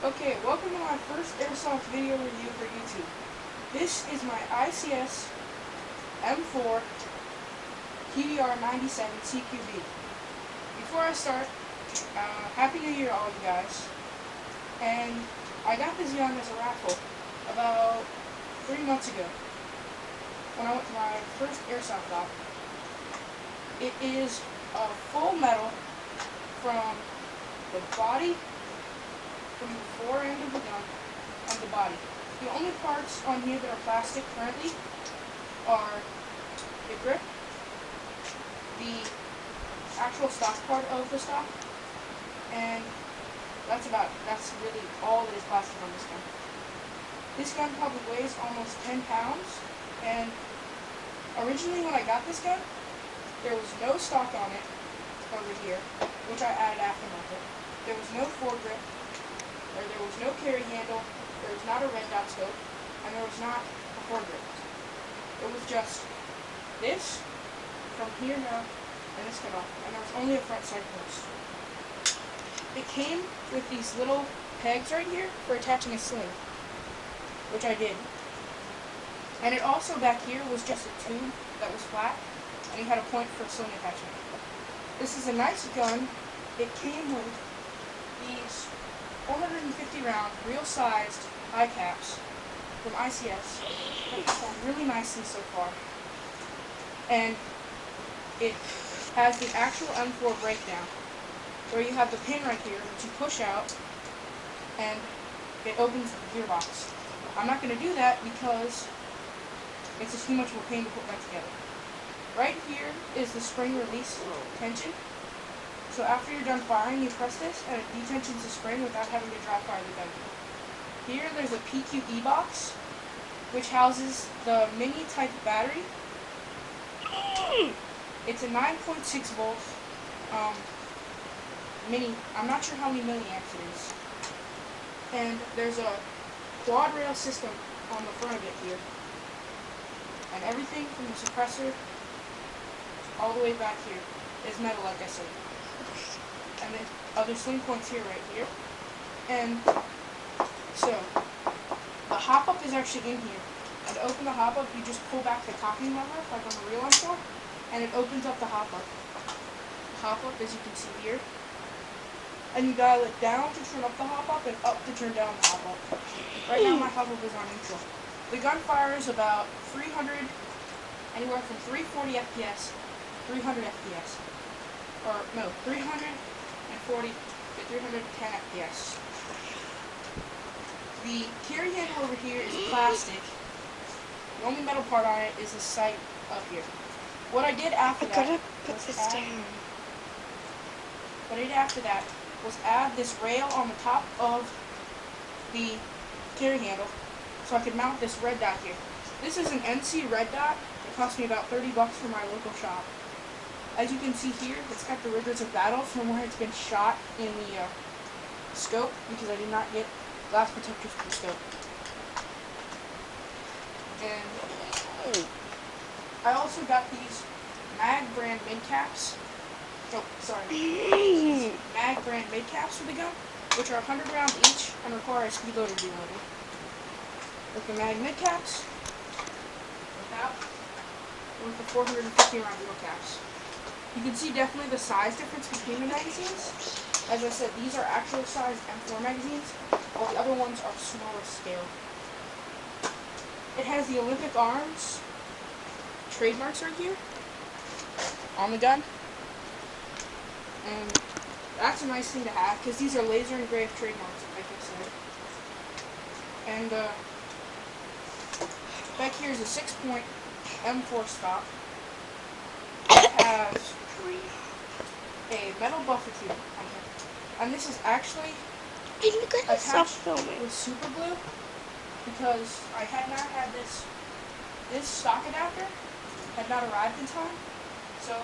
Okay, welcome to my first airsoft video review for YouTube. This is my ICS M4 PBR 97 CQB. Before I start, Happy New Year all you guys. And I got this gun as a raffle about 3 months ago when I went to my first airsoft op. It is a full metal from the body, from the fore end of the gun, and the body. The only parts on here that are plastic currently are the grip, the actual stock part of the stock, and that's really all that is plastic on this gun. This gun probably weighs almost 10 pounds, and originally when I got this gun, there was no stock on it over here, which I added aftermarket. There was no foregrip, or there was no carry handle, there was not a red dot scope, and there was not a foregrip. It was just this, from here down, and this cut off, and there was only a front sight post. It came with these little pegs right here for attaching a sling, which I did. And it also back here was just a tube that was flat, and it had a point for a sling attachment. This is a nice gun. It came with these 450 round, real sized eye caps from ICS. They perform really nicely so far. And it has the actual M4 breakdown, where you have the pin right here that you push out, and it opens the gearbox. I'm not going to do that because it's just too much of a pain to put that together. Right here is the spring release tension. So after you're done firing, you press this, and it detensions the spring without having to dry fire the gun. Here, there's a PQE box, which houses the mini type battery. It's a 9.6 volt mini. I'm not sure how many milliamps it is. And there's a quad rail system on the front of it here. And everything from the suppressor all the way back here is metal, like I said. And then other sling points here, right here. And so, the hop-up is actually in here. And to open the hop-up, you just pull back the cocking lever, like on the real M4, and it opens up the hop-up. The hop-up, as you can see here. And you dial it down to turn up the hop-up, and up to turn down the hop-up. Right now, my hop-up is on neutral. The gun fires about 300, anywhere from 340 FPS, 300 FPS. Or, no, 340 to 310 FPS. The carry handle over here is plastic. The only metal part on it is the sight up here. What I did after that was add this rail on the top of the carry handle so I could mount this red dot here. This is an NC red dot. It cost me about $30 from my local shop. As you can see here, it's got the Rigors of Battle from where it's been shot in the scope, because I did not get glass protectors for the scope. And I also got these Mag brand mid caps. Oh, sorry. Mag brand mid caps for the gun, which are 100 rounds each and require a speed loader deloader. With the Mag mid caps, without, and with the 450 round wheel caps. You can see definitely the size difference between the magazines. As I said, these are actual size M4 magazines, while the other ones are smaller scale. It has the Olympic Arms trademarks right here on the gun. And that's a nice thing to have, because these are laser engraved trademarks, like I said. And back here is a 6-point M4 stock. It has a metal buffer tube on here. And this is actually attached with super glue, because I had not had this stock adapter had not arrived in time. So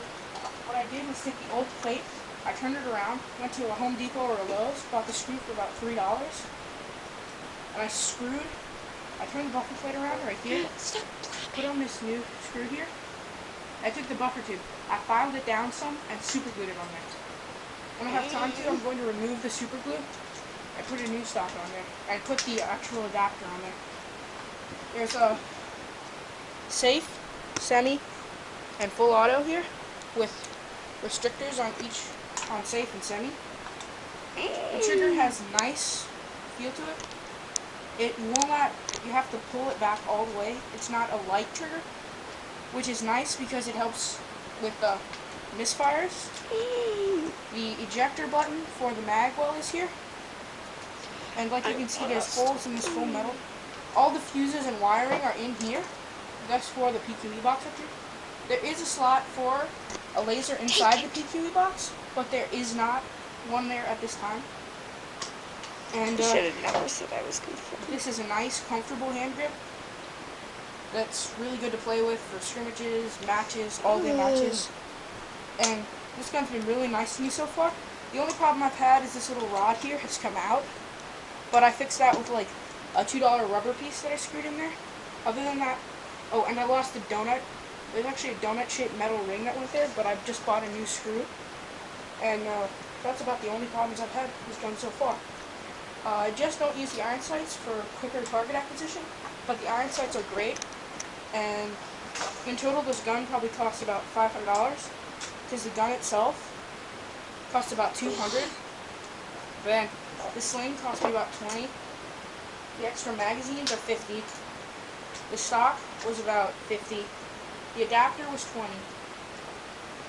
what I did was take the old plate, I turned it around, went to a Home Depot or a Lowe's, bought the screw for about $3, and I turned the buffer plate around right here, put on this new screw here. I took the buffer tube, I filed it down some, and super glued it on there. When I have time to, I'm going to remove the super glue I put a new stock on there. I put the actual adapter on there. There's a safe, semi, and full auto here with restrictors on safe and semi. The trigger has a nice feel to it. It will not, you have to pull it back all the way. It's not a light trigger, which is nice because it helps with misfires. The ejector button for the mag well is here. And like you can see, there's holes in this full metal. All the fuses and wiring are in here. That's for the PQE box up here. There is a slot for a laser inside the PQE box, but there is not one there at this time. And I should have never said I was confirmed. this is a nice, comfortable hand grip that's really good to play with for scrimmages, matches, all-day matches. And this gun's been really nice to me so far. The only problem I've had is this little rod here has come out, but I fixed that with like a $2 rubber piece that I screwed in there. Other than that, oh, and I lost the donut. There's actually a donut-shaped metal ring that went there, but I've just bought a new screw. And that's about the only problems I've had with this gun so far. I just don't use the iron sights for quicker target acquisition, but the iron sights are great. And in total, this gun probably costs about $500, because the gun itself costs about $200. Then the sling cost me about $20. The extra magazines are $50. The stock was about $50. The adapter was $20.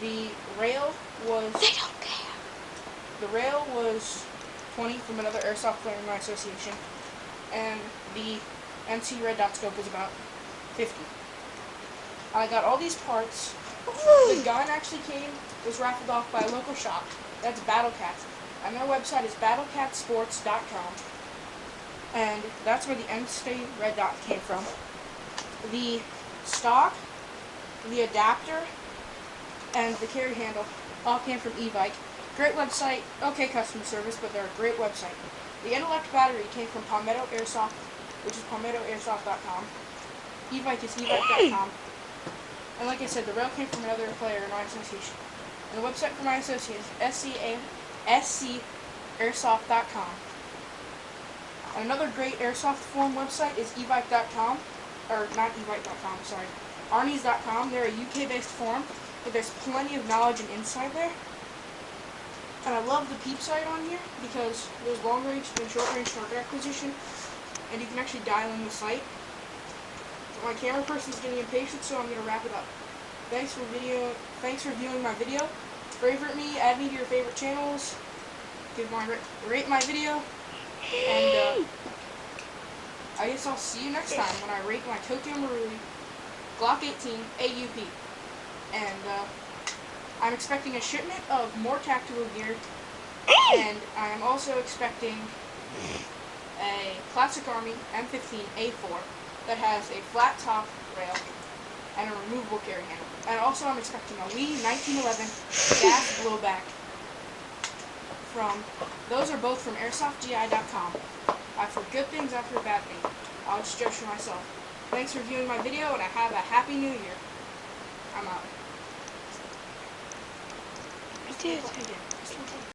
The rail was. They don't care. The rail was $20 from another airsoft player in my association, and the MC red dot scope was about $50. I got all these parts. The gun actually was raffled off by a local shop. That's Battle Cats, and their website is battlecatsports.com, and that's where the MC red dot came from. The stock, the adapter, and the carry handle all came from Evike. Great website, okay customer service, but they're a great website. The Intellect battery came from Palmetto Airsoft, which is palmettoairsoft.com. Evike is evike.com. And like I said, the rail came from another player in my association. And the website for my association is scairsoft.com. And another great airsoft forum website is evike.com, or not evike.com, sorry, arnie's.com. They're a UK-based forum, but there's plenty of knowledge and insight there. And I love the peep sight on here because there's long range and short range target acquisition, and you can actually dial in the sight. My camera person's getting impatient, so I'm gonna wrap it up. Thanks for viewing my video. Favorite me, add me to your favorite channels. Rate my video, and I guess I'll see you next time when I rate my Tokyo Marui Glock 18 AUP. And I'm expecting a shipment of more tactical gear, and I am also expecting a Classic Army M15A4 that has a flat top rail and a removable carry handle. And also I'm expecting a Lee 1911 gas blowback those are both from airsoftgi.com. I've heard good things after a bad thing. I'll just judge for myself. Thanks for viewing my video, and I have a Happy New Year. I'm out. I did.